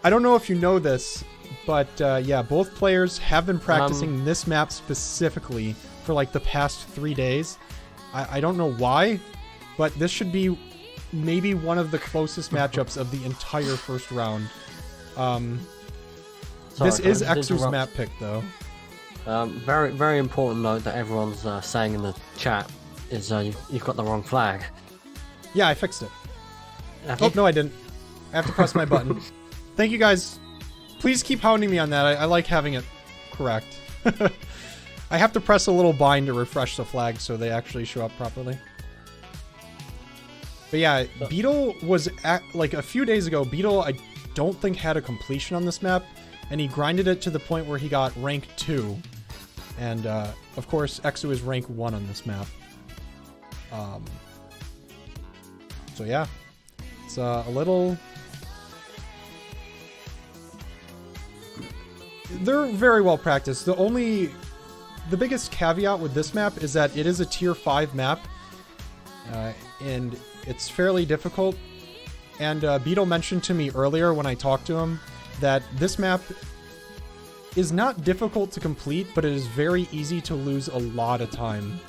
I don't know if you know this, but yeah, both players have been practicing this map specifically for like the past 3 days. I don't know why, but this should be maybe one of the closest matchups of the entire first round. This is Exu's map pick, though. Very, very important note that everyone's saying in the chat is you've got the wrong flag. Yeah, I fixed it. Oh, no, I didn't. I have to press my button. Thank you, guys. Please keep hounding me on that. I like having it correct. I have to press a little bind to refresh the flag so they actually show up properly. But yeah, Beetle was at, like a few days ago, Beetle I don't think had a completion on this map, and he grinded it to the point where he got rank 2. And of course, Exu is rank 1 on this map. So yeah, it's a little... They're very well practiced. The biggest caveat with this map is that it is a tier 5 map, and it's fairly difficult. And Beetle mentioned to me earlier when I talked to him that this map is not difficult to complete, but it is very easy to lose a lot of time.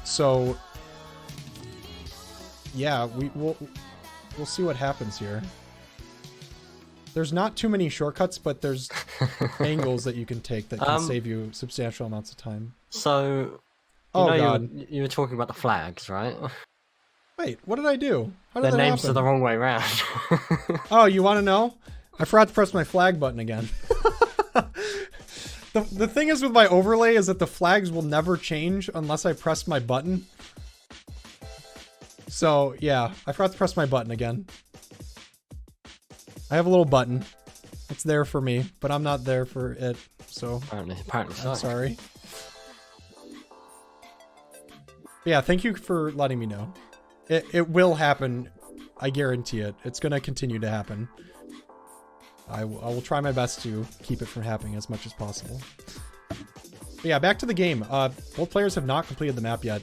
So yeah, we'll see what happens here. There's not too many shortcuts, but there's angles that you can take that can save you substantial amounts of time. So, you were talking about the flags, right? Wait, what did I do? How did Their that names happen? are the wrong way around. Oh, you want to know? I forgot to press my flag button again. The thing is with my overlay is that the flags will never change unless I press my button. So, yeah, I forgot to press my button again. I have a little button. It's there for me, but I'm not there for it, so... Apparently I'm sorry. But yeah, thank you for letting me know. It will happen. I guarantee it. It's going to continue to happen. I will try my best to keep it from happening as much as possible. But yeah, back to the game. Both players have not completed the map yet.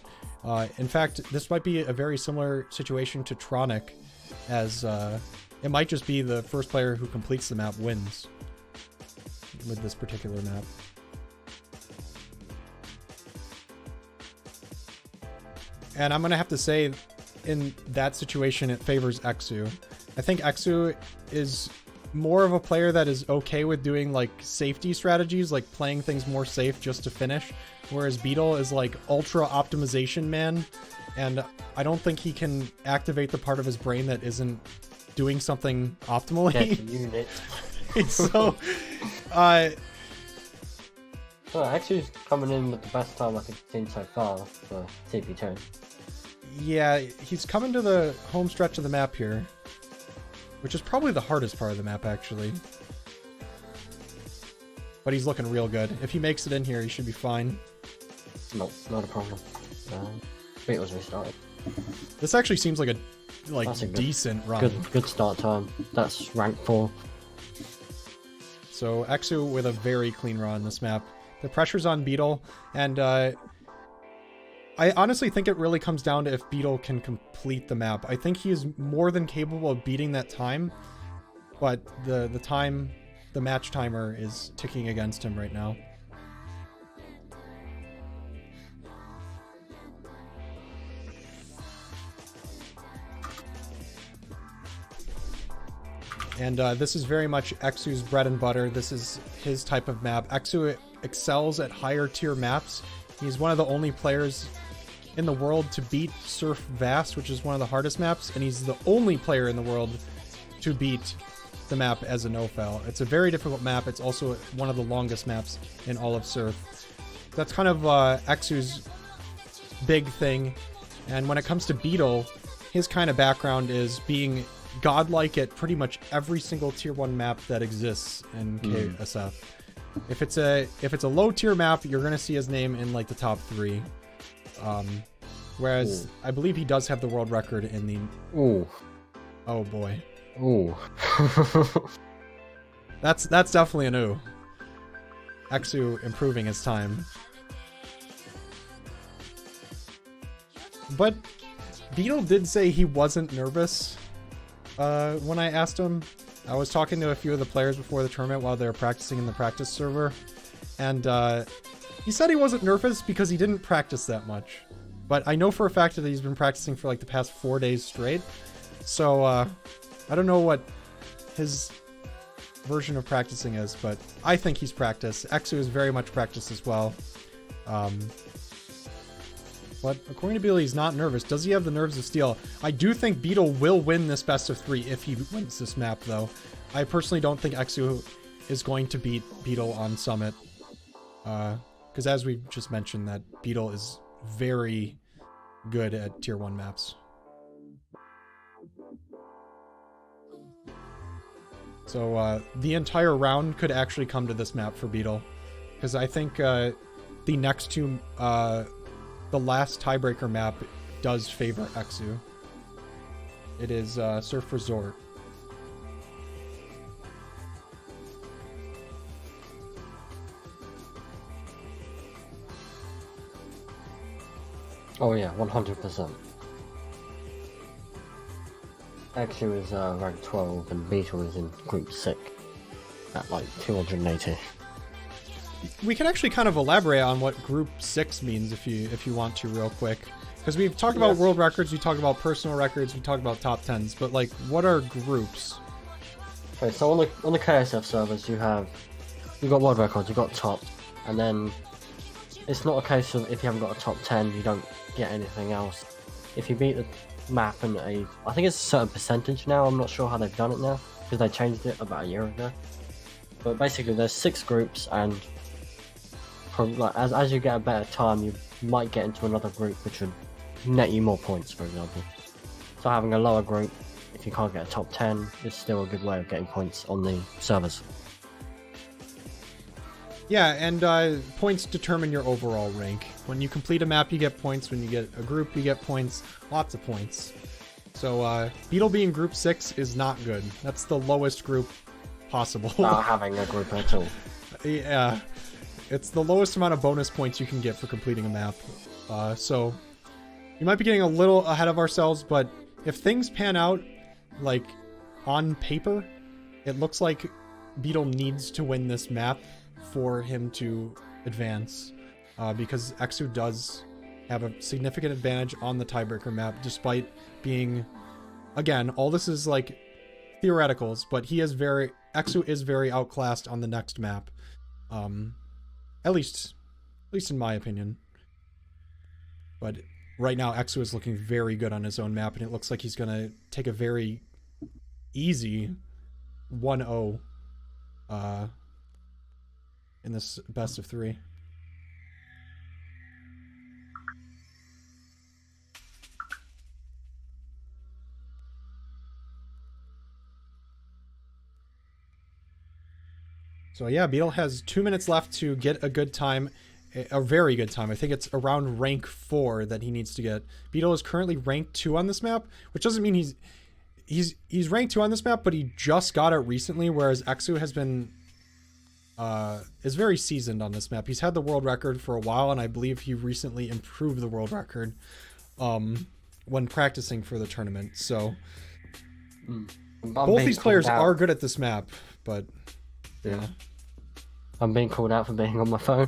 In fact, this might be a very similar situation to Tronic, as it might just be the first player who completes the map wins with this particular map. And I'm going to have to say, in that situation, it favors Exu. I think Exu is more of a player that is okay with doing like safety strategies, like playing things more safe just to finish, whereas Beetle is like ultra optimization man, and I don't think he can activate the part of his brain that isn't doing something optimally. So Exu's coming in with the best time I think I've seen so far for TP2. Yeah, he's coming to the home stretch of the map here, which is probably the hardest part of the map, actually. But he's looking real good. If he makes it in here, he should be fine. No, not a problem. Beetle's restarted. This actually seems like a decent run. Good start time. That's rank 4. So Exu with a very clean run on this map. The pressure's on Beetle, and I honestly think it really comes down to if Beetle can complete the map. I think he is more than capable of beating that time, but the match timer is ticking against him right now. And this is very much Exu's bread and butter. This is his type of map. Exu excels at higher tier maps. He's one of the only players in the world to beat Surf Vast, which is one of the hardest maps, and he's the only player in the world to beat the map as a no-fail. It's a very difficult map. It's also one of the longest maps in all of Surf. That's kind of Exu's big thing. And when it comes to Beetle, his kind of background is being godlike at pretty much every single tier 1 map that exists in KSF. If it's a low tier map, you're gonna see his name in like the top 3. Whereas I believe he does have the world record in the... Oh boy. That's definitely an ooh. Exu improving his time. But Beetle did say he wasn't nervous when I asked him I was talking to a few of the players before the tournament while they were practicing in the practice server, and he said he wasn't nervous because he didn't practice that much. But I know for a fact that he's been practicing for like the past 4 days straight. So I don't know what his version of practicing is, but I think he's practiced. Exu is very much practiced as well. But according to Beetle, he's not nervous. Does he have the nerves of steel? I do think Beetle will win this best of 3 if he wins this map, though. I personally don't think Exu is going to beat Beetle on Summit. Because as we just mentioned, that Beetle is very good at tier 1 maps. So the entire round could actually come to this map for Beetle. Because I think the next two... the last tiebreaker map does favor Exu. It is Surf Resort. Oh yeah, 100%. Exu is rank 12 and Beetle is in group 6 at like 280. We can actually kind of elaborate on what Group 6 means if you want to real quick. Because we've talked about world records, we talked about personal records, we talked about top 10s, but like, what are groups? Okay, so on the KSF servers you've got world records, you've got top, and then it's not a case of if you haven't got a top 10 you don't get anything else. If you beat the map in I think it's a certain percentage now, I'm not sure how they've done it now, because they changed it about a year ago. But basically there's 6 groups, and like, as you get a better time, you might get into another group which would net you more points, for example. So having a lower group, if you can't get a top 10, is still a good way of getting points on the servers. Yeah, and points determine your overall rank. When you complete a map, you get points. When you get a group, you get points. Lots of points. So Beetle being group 6 is not good. That's the lowest group possible. Not having a group at all. Yeah. It's the lowest amount of bonus points you can get for completing a map. So we might be getting a little ahead of ourselves, but if things pan out, like, on paper, it looks like Beetle needs to win this map for him to advance. Because Exu does have a significant advantage on the tiebreaker map, despite being... Again, all this is, like, theoreticals, but Exu is very outclassed on the next map. At least in my opinion. But right now, Exu is looking very good on his own map, and it looks like he's going to take a very easy 1-0 in this best of 3. So yeah, Beetle has 2 minutes left to get a good time, a very good time. I think it's around rank 4 that he needs to get. Beetle is currently rank 2 on this map, which doesn't mean he's rank 2 on this map, but he just got it recently, whereas Exu has been is very seasoned on this map. He's had the world record for a while, and I believe he recently improved the world record when practicing for the tournament. So both these players are good at this map, but yeah. I'm being called out for being on my phone.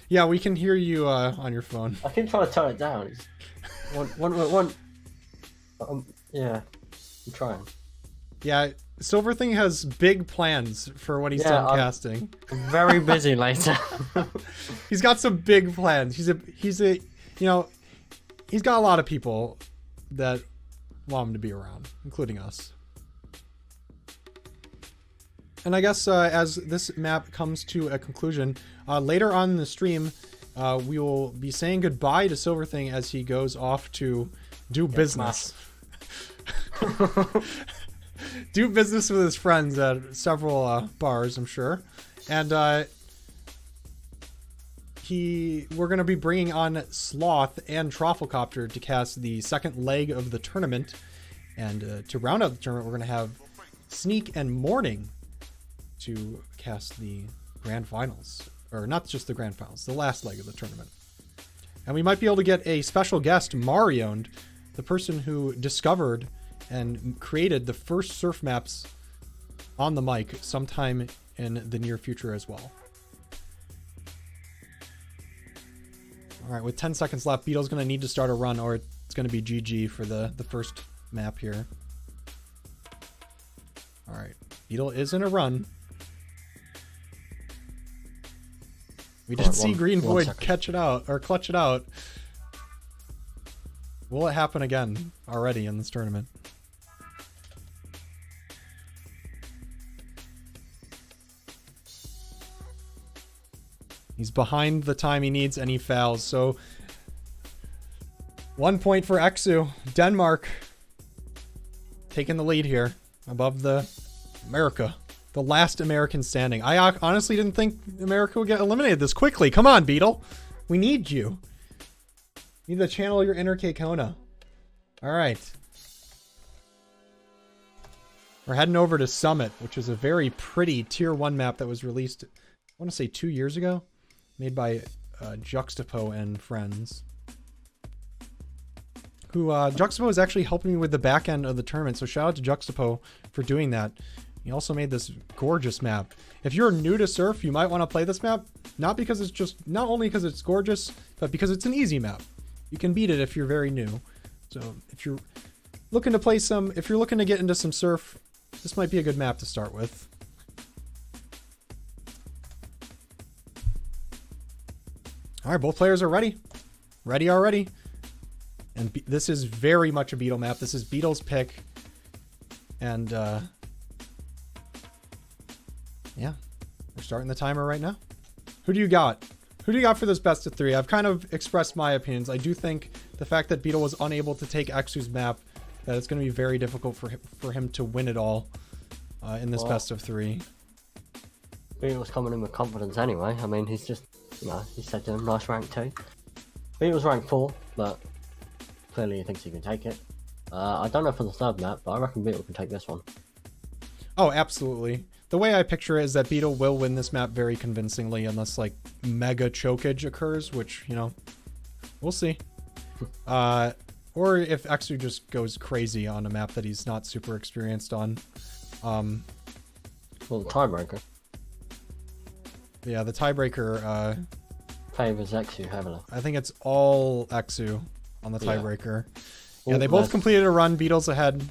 Yeah, we can hear you on your phone. I keep trying to turn it down. Yeah, I'm trying. Yeah, Silverthing has big plans for when he's done casting. Very busy later. He's got some big plans. He's a you know, he's got a lot of people that want him to be around, including us. And I guess as this map comes to a conclusion, later on in the stream, we will be saying goodbye to Silverthing as he goes off to do business. Do business with his friends at several bars, I'm sure. And we're going to be bringing on Sloth and Trofflecopter to cast the second leg of the tournament. And to round out the tournament, we're going to have Sneak and Morning to cast the grand finals, or not just the grand finals, the last leg of the tournament. And we might be able to get a special guest, Marion, the person who discovered and created the first surf maps on the mic sometime in the near future as well. All right, with 10 seconds left, Beetle's going to need to start a run or it's going to be GG for the first map here. All right, Beetle is in a run. We did see Green Void catch it out, or clutch it out. Will it happen again already in this tournament? He's behind the time he needs and he fouls. So 1 point for Exu. Denmark taking the lead here above the America. The last American standing. I honestly didn't think America would get eliminated this quickly. Come on, Beetle. We need you. You need to channel your inner Kona. All right. We're heading over to Summit, which is a very pretty tier 1 map that was released, I want to say 2 years ago. Made by Juxtapo and friends. Who, Juxtapo is actually helping me with the back end of the tournament, so shout out to Juxtapo for doing that. He also made this gorgeous map. If you're new to Surf, you might want to play this map, not only because it's gorgeous, but because it's an easy map. You can beat it if you're very new. So if you're looking to play if you're looking to get into some Surf, this might be a good map to start with. All right, both players are ready. Ready already. And this is very much a Beetle map. This is Beetle's pick. And, yeah, we're starting the timer right now. Who do you got? Who do you got for this best of 3? I've kind of expressed my opinions. I do think the fact that Beetle was unable to take Exu's map, that it's going to be very difficult for him to win it all in this best of 3. Beetle's coming in with confidence anyway. I mean, he's just, you know, he's set to a nice rank 2. Beetle's rank 4, but clearly he thinks he can take it. I don't know for the 3rd map, but I reckon Beetle can take this one. Oh, absolutely. The way I picture it is that Beetle will win this map very convincingly unless, like, mega chokage occurs, which, you know, we'll see. Or if Exu just goes crazy on a map that he's not super experienced on. Well, the tiebreaker. Yeah, the tiebreaker favors Exu heavily. I think it's all Exu on the tiebreaker. Yeah, they both completed a run. Beetle's ahead.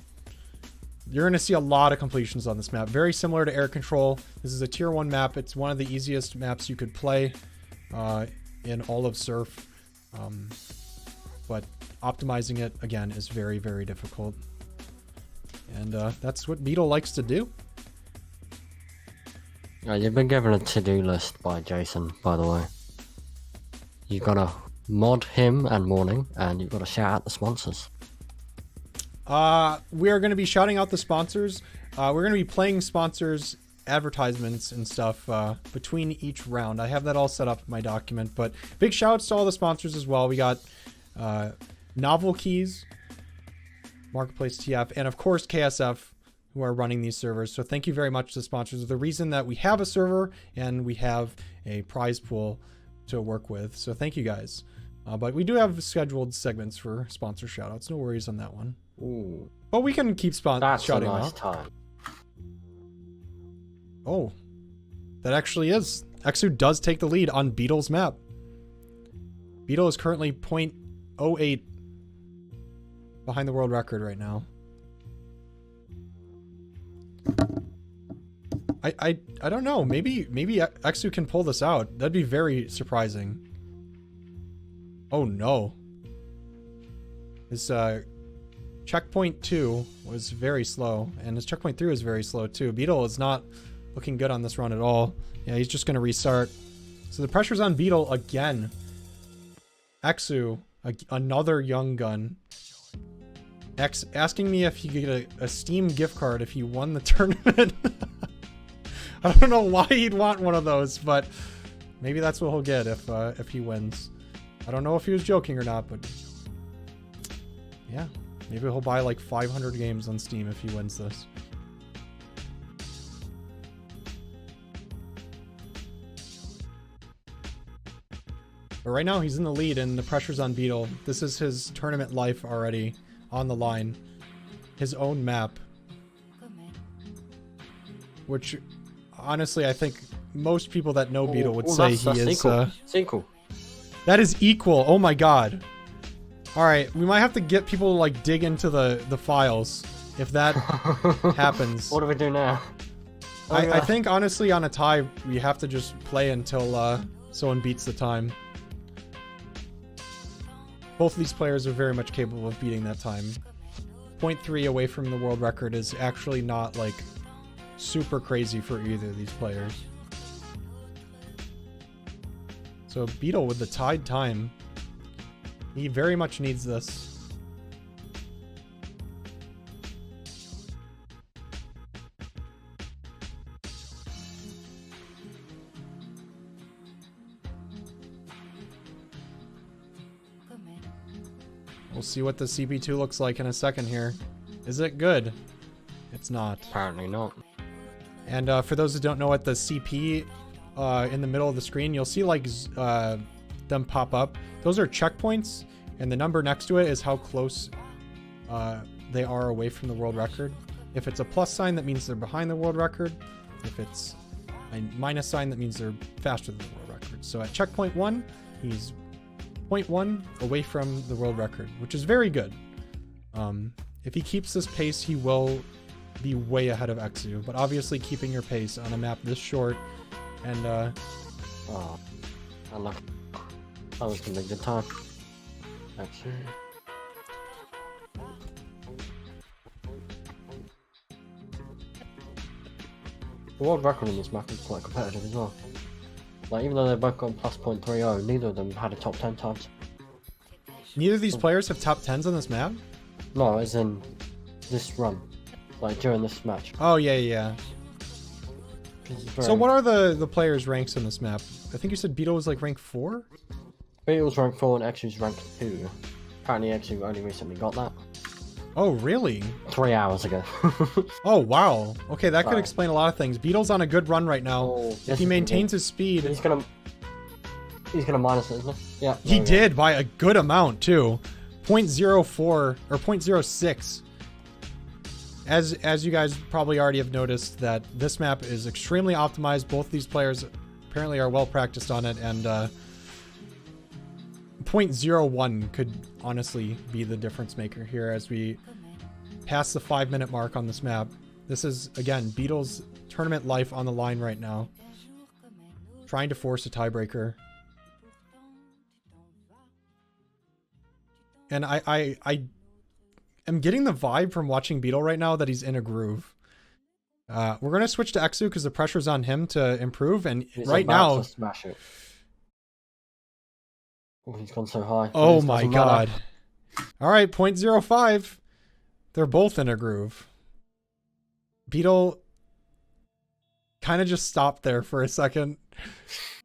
You're going to see a lot of completions on this map. Very similar to Air Control. This is a tier 1 map. It's one of the easiest maps you could play in all of Surf. But optimizing it, again, is very, very difficult. And that's what Beetle likes to do. You've been given a to-do list by Jason, by the way. You've got to mod him and Morning, and you've got to shout out the sponsors. We are going to be shouting out the sponsors. We're going to be playing sponsors, advertisements, and stuff between each round. I have that all set up in my document, but big shouts to all the sponsors as well. We got Novel Keys, Marketplace TF, and of course KSF, who are running these servers. So thank you very much to the sponsors. The reason that we have a server and we have a prize pool to work with. So thank you guys. But we do have scheduled segments for sponsor shoutouts. No worries on that one. Ooh. But we can keep shouting a nice out. Time. Oh, that actually is. Exu does take the lead on Beetle's map. Beetle is currently 0.08 behind the world record right now. I don't know. Maybe Exu can pull this out. That'd be very surprising. Oh no. His checkpoint 2 was very slow, and his checkpoint 3 was very slow too. Beetle is not looking good on this run at all. Yeah, he's just gonna restart. So the pressure's on Beetle again. Exu, another young gun. Asking me if he could get a Steam gift card if he won the tournament. I don't know why he'd want one of those, but maybe that's what he'll get if he wins. I don't know if he was joking or not, but yeah, maybe he'll buy like 500 games on Steam if he wins this. But right now he's in the lead and the pressure's on Beetle. This is his tournament life already on the line. His own map. which honestly I think most people that know Beetle would Oh, say that's he is. Sequel. That is equal. Oh my god. All right, we might have to get people to like dig into the files if that happens. What do we do now? I think honestly on a tie we have to just play until someone beats the time. Both of these players are very much capable of beating that time. 0.3 away from the world record is actually not like super crazy for either of these players. So Beetle with the tied time. He very much needs this. We'll see what the CP2 looks like in a second here. Is it good? It's not. Apparently not. And for those who don't know what the CP in the middle of the screen, you'll see like them pop up. Those are checkpoints, and the number next to it is how close they are away from the world record. If it's a plus sign, that means they're behind the world record. If it's a minus sign, that means they're faster than the world record. So at checkpoint 1, he's 0.1 away from the world record, which is very good. If he keeps this pace, he will be way ahead of Exu, but obviously keeping your pace on a map this short and oh, unlucky. That was gonna be a good time. Actually. The world record in this map is quite competitive as well. Like, even though they both got plus 0.30, neither of them had a top 10 times. Neither of these players have top 10s on this map? No, as in this run. Like, during this match. Oh, yeah. So what are the players' ranks in this map? I think you said Beetle was like rank 4? Beetle's rank 4 and Exu's rank 2. Apparently Exu only recently got that. Oh, really? 3 hours ago. Oh, wow. Okay, that could explain a lot of things. Beetle's on a good run right now. Oh, if he maintains his speed... He's gonna minus it, isn't he? Yeah. He did by a good amount, too. 0.04 or 0.06. As you guys probably already have noticed, that this map is extremely optimized. Both these players apparently are well practiced on it, and 0.01 could honestly be the difference maker here as we pass the 5-minute mark on this map. This is, again, Beetle's tournament life on the line right now. Trying to force a tiebreaker. And I am getting the vibe from watching Beetle right now that he's in a groove. We're going to switch to Exu because the pressure's on him to improve, and he's right now... to smash it. Oh, he's gone so high. Oh my god. Alright, 0.05. They're both in a groove. Beetle kind of just stopped there for a second.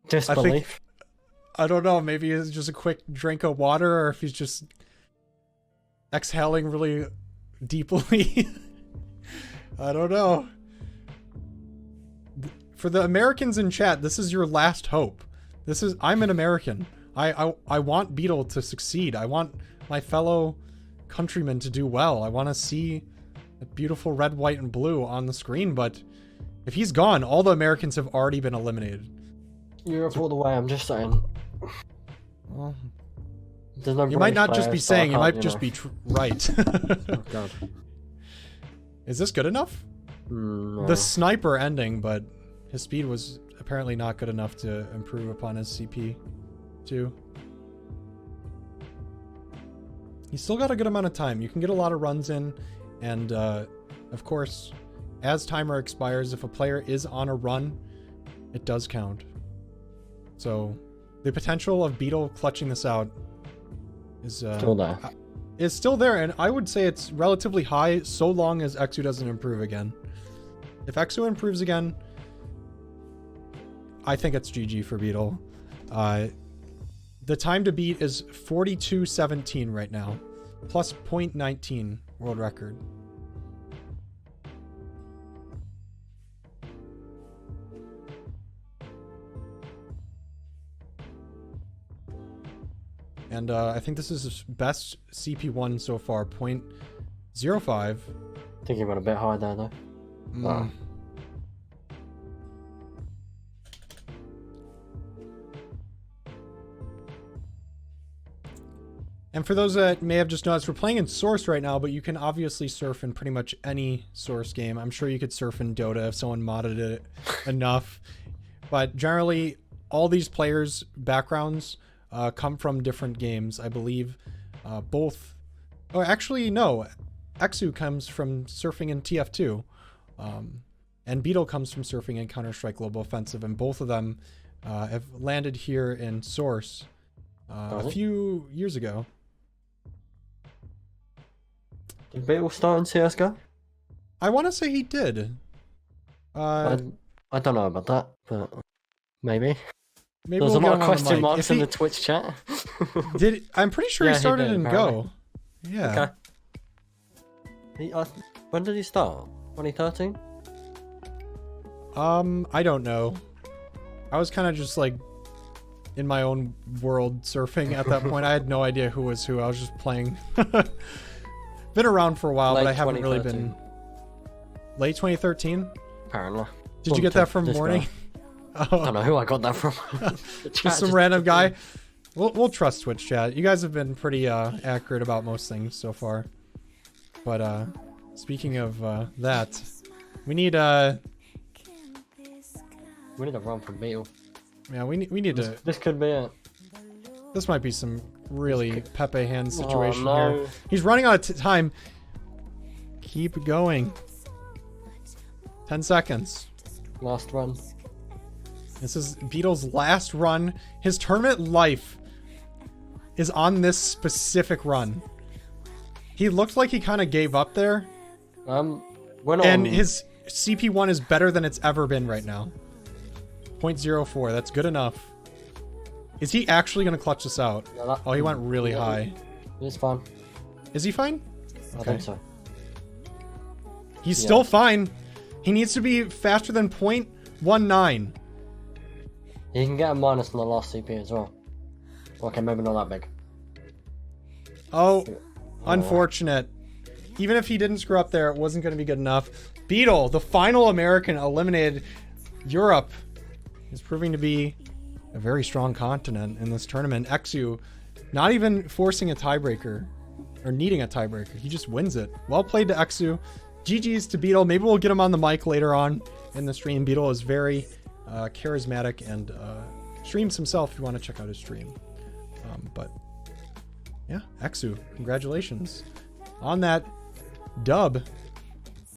Disbelief. I don't know, maybe it's just a quick drink of water, or if he's just exhaling really deeply. I don't know. For the Americans in chat, this is your last hope. I'm an American. I want Beetle to succeed. I want my fellow countrymen to do well. I want to see a beautiful red, white, and blue on the screen, but if he's gone, all the Americans have already been eliminated. Europe all the way, I'm just saying. Well, there's no you might not just be saying, you might just be right. Oh god. Is this good enough? No. The sniper ending, but his speed was apparently not good enough to improve upon his CP. He's still got a good amount of time. You can get a lot of runs in, and of course, as timer expires, if a player is on a run, it does count. So the potential of Beetle clutching this out is still there, and I would say it's relatively high so long as Exu doesn't improve again. If Exu improves again, I think it's GG for Beetle. The time to beat is 42:17 right now, plus 0.19 world record. And I think this is his best CP1 so far, 0.05. I think he went a bit high there though. And for those that may have just noticed, we're playing in Source right now, but you can obviously surf in pretty much any Source game. I'm sure you could surf in Dota if someone modded it enough. But generally, all these players' backgrounds come from different games. I believe both... Oh, actually, no. Exu comes from surfing in TF2. And Beetle comes from surfing in Counter-Strike Global Offensive. And both of them have landed here in Source a few years ago. Did Beetle start in CSGO? I want to say he did. I don't know about that, but maybe. Maybe There's we'll a lot get of him on the question mic. marks If in he- the Twitch chat. I'm pretty sure Yeah, he he started did, in apparently. Go. Yeah. Okay. When did he start? 2013? I don't know. I was kind of just like in my own world surfing at that point. I had no idea who was who. I was just playing. Been around for a while, but I haven't really been. Late 2013? Apparently. Did you get that from This Morning? guy. I don't know who I got that from. Just some random guy. We'll trust Twitch chat. You guys have been pretty accurate about most things so far. But speaking of that, we need We need a run from Beetle. yeah, we need to. This could be it. This might be some really Pepe hand situation no. here. He's running out of time. Keep going. 10 seconds. Last run. This is Beetle's last run. His tournament life is on this specific run. He looked like he kind of gave up there. Went on. And his CP1 is better than it's ever been right now. 0.04. That's good enough. Is he actually going to clutch this out? Yeah, Oh, he went really high. It's fine. Is he fine? I think so. He's still fine. He needs to be faster than 0.19. You can get a minus on the last CP as well. Okay, maybe not that big. Oh, unfortunate. Even if he didn't screw up there, it wasn't going to be good enough. Beetle, the final American eliminated Europe, is proving to be a very strong continent in this tournament. Exu, not even forcing a tiebreaker, or needing a tiebreaker. He just wins it. Well played to Exu. GG's to Beetle. Maybe we'll get him on the mic later on in the stream. Beetle is very charismatic and streams himself if you want to check out his stream. But yeah, Exu, congratulations on that dub.